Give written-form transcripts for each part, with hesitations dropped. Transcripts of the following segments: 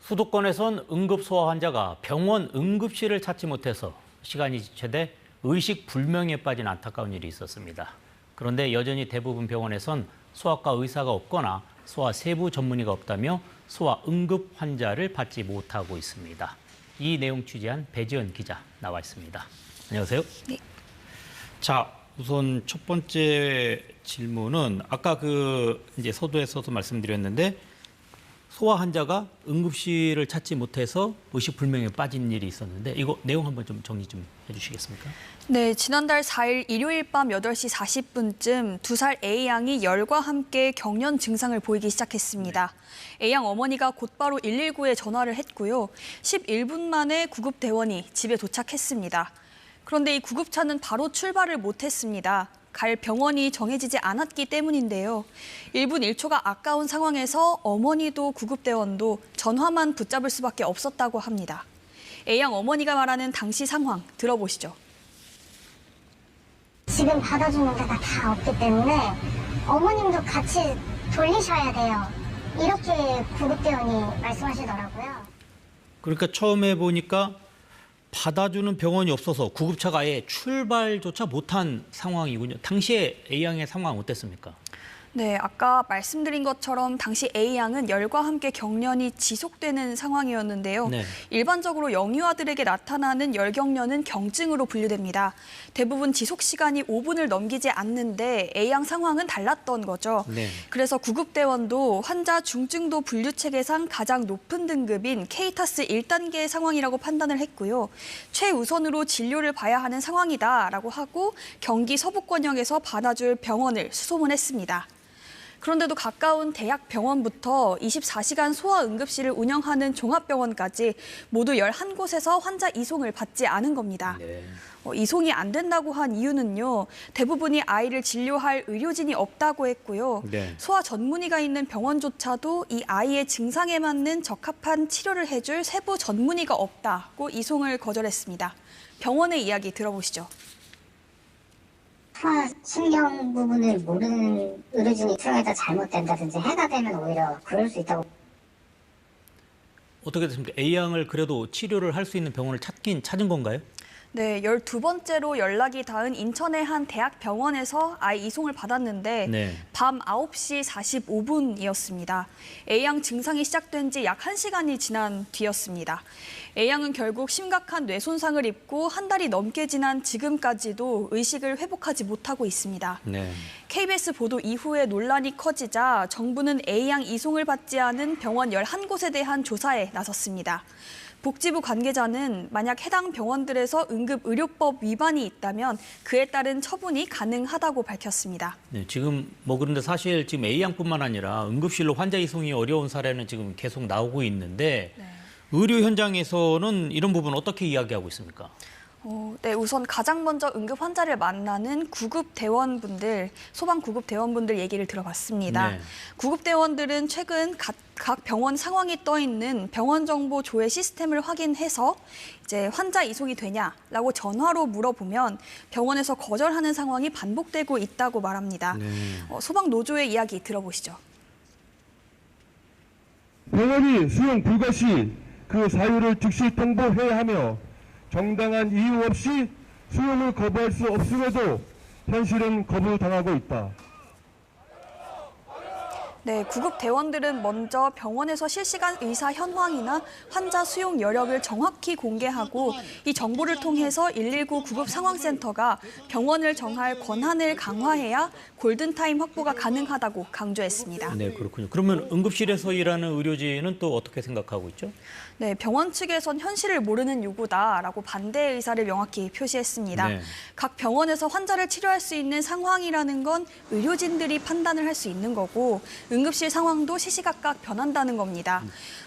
수도권에선 응급소아 환자가 병원 응급실을 찾지 못해서 시간이 지체돼 의식불명에 빠진 안타까운 일이 있었습니다. 그런데 여전히 대부분 병원에선 소아과 의사가 없거나 소아 세부 전문의가 없다며 소아 응급 환자를 받지 못하고 있습니다. 이 내용 취재한 배지연 기자 나와 있습니다. 안녕하세요. 네. 자, 우선 첫 번째 질문은 아까 이제 서두에서도 말씀드렸는데 소아 환자가 응급실을 찾지 못해서 의식불명에 빠진 일이 있었는데 이거 내용 한번 좀 정리 좀 해주시겠습니까? 네, 지난달 4일 일요일 밤 8시 40분쯤 2살 A양이 열과 함께 경련 증상을 보이기 시작했습니다. A양 어머니가 곧바로 119에 전화를 했고요. 11분 만에 구급대원이 집에 도착했습니다. 그런데 이 구급차는 바로 출발을 못했습니다. 갈 병원이 정해지지 않았기 때문인데요. 1분 1초가 아까운 상황에서 어머니도 구급대원도 전화만 붙잡을 수밖에 없었다고 합니다. A양 어머니가 말하는 당시 상황 들어보시죠. 지금 받아주는 데가 다 없기 때문에 어머님도 같이 돌리셔야 돼요. 이렇게 구급대원이 말씀하시더라고요. 그러니까 처음에 보니까 받아주는 병원이 없어서 구급차가 아예 출발조차 못한 상황이군요. 당시에 A양의 상황 어땠습니까? 네, 아까 말씀드린 것처럼 당시 A양은 열과 함께 경련이 지속되는 상황이었는데요. 네. 일반적으로 영유아들에게 나타나는 열경련은 경증으로 분류됩니다. 대부분 지속 시간이 5분을 넘기지 않는데 A양 상황은 달랐던 거죠. 네. 그래서 구급대원도 환자 중증도 분류 체계상 가장 높은 등급인 K타스 1단계 상황이라고 판단을 했고요. 최우선으로 진료를 봐야 하는 상황이다라고 하고 경기 서부권역에서 받아줄 병원을 수소문했습니다. 그런데도 가까운 대학병원부터 24시간 소아응급실을 운영하는 종합병원까지 모두 11곳에서 환자 이송을 받지 않은 겁니다. 네. 이송이 안 된다고 한 이유는요. 대부분이 아이를 진료할 의료진이 없다고 했고요. 네. 소아 전문의가 있는 병원조차도 이 아이의 증상에 맞는 적합한 치료를 해줄 세부 전문의가 없다고 이송을 거절했습니다. 병원의 이야기 들어보시죠. 소아 신경 부분을 모르는 의료진이 입장에다 잘못된다든지 해가 되면 오히려 그럴 수 있다고. 어떻게 됐습니까? A양을 그래도 치료를 할 수 있는 병원을 찾은 건가요? 네, 12번째로 연락이 닿은 인천의 한 대학병원에서 아이 이송을 받았는데 네. 밤 9시 45분이었습니다. A양 증상이 시작된 지 약 1시간이 지난 뒤였습니다. A양은 결국 심각한 뇌 손상을 입고 한 달이 넘게 지난 지금까지도 의식을 회복하지 못하고 있습니다. 네. KBS 보도 이후에 논란이 커지자 정부는 A양 이송을 받지 않은 병원 11곳에 대한 조사에 나섰습니다. 복지부 관계자는 만약 해당 병원들에서 응급의료법 위반이 있다면 그에 따른 처분이 가능하다고 밝혔습니다. 네, 지금 그런데 사실 지금 A양뿐만 아니라 응급실로 환자 이송이 어려운 사례는 지금 계속 나오고 있는데 네. 의료 현장에서는 이런 부분 어떻게 이야기하고 있습니까? 네, 우선 가장 먼저 응급 환자를 만나는 구급대원분들, 소방구급대원분들 얘기를 들어봤습니다. 네. 구급대원들은 최근 각 병원 상황이 떠 있는 병원 정보 조회 시스템을 확인해서 이제 환자 이송이 되냐라고 전화로 물어보면 병원에서 거절하는 상황이 반복되고 있다고 말합니다. 네. 소방노조의 이야기 들어보시죠. 병원이 수용 불가 시 그 사유를 즉시 통보해야 하며 정당한 이유 없이 수용을 거부할 수 없음에도 현실은 거부당하고 있다. 네, 구급대원들은 먼저 병원에서 실시간 의사 현황이나 환자 수용 여력을 정확히 공개하고 이 정보를 통해서 119 구급상황센터가 병원을 정할 권한을 강화해야 골든타임 확보가 가능하다고 강조했습니다. 네, 그렇군요. 그러면 응급실에서 일하는 의료진은 또 어떻게 생각하고 있죠? 네, 병원 측에선 현실을 모르는 요구다라고 반대 의사를 명확히 표시했습니다. 네. 각 병원에서 환자를 치료할 수 있는 상황이라는 건 의료진들이 판단을 할 수 있는 거고 응급실 상황도 시시각각 변한다는 겁니다.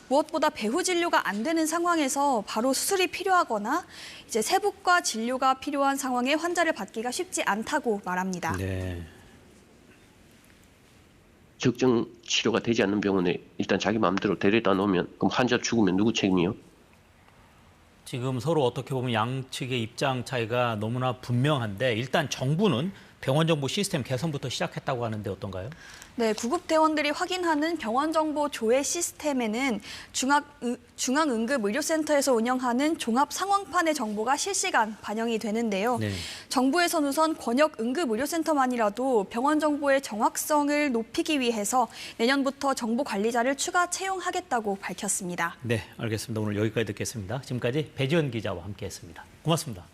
무엇보다 배후 진료가 안 되는 상황에서 바로 수술이 필요하거나 이제 세부과 진료가 필요한 상황에 환자를 받기가 쉽지 않다고 말합니다. 네. 적정 치료가 되지 않는 병원에 일단 자기 마음대로 데려다 놓으면 그럼 환자 죽으면 누구 책임이요? 지금 서로 어떻게 보면 양측의 입장 차이가 너무나 분명한데 일단 정부는 병원 정보 시스템 개선부터 시작했다고 하는데 어떤가요? 네, 구급대원들이 확인하는 병원정보 조회 시스템에는 중앙응급의료센터에서 운영하는 종합상황판의 정보가 실시간 반영이 되는데요. 네. 정부에선 우선 권역응급의료센터만이라도 병원 정보의 정확성을 높이기 위해서 내년부터 정보관리자를 추가 채용하겠다고 밝혔습니다. 네, 알겠습니다. 오늘 여기까지 듣겠습니다. 지금까지 배지원 기자와 함께했습니다. 고맙습니다.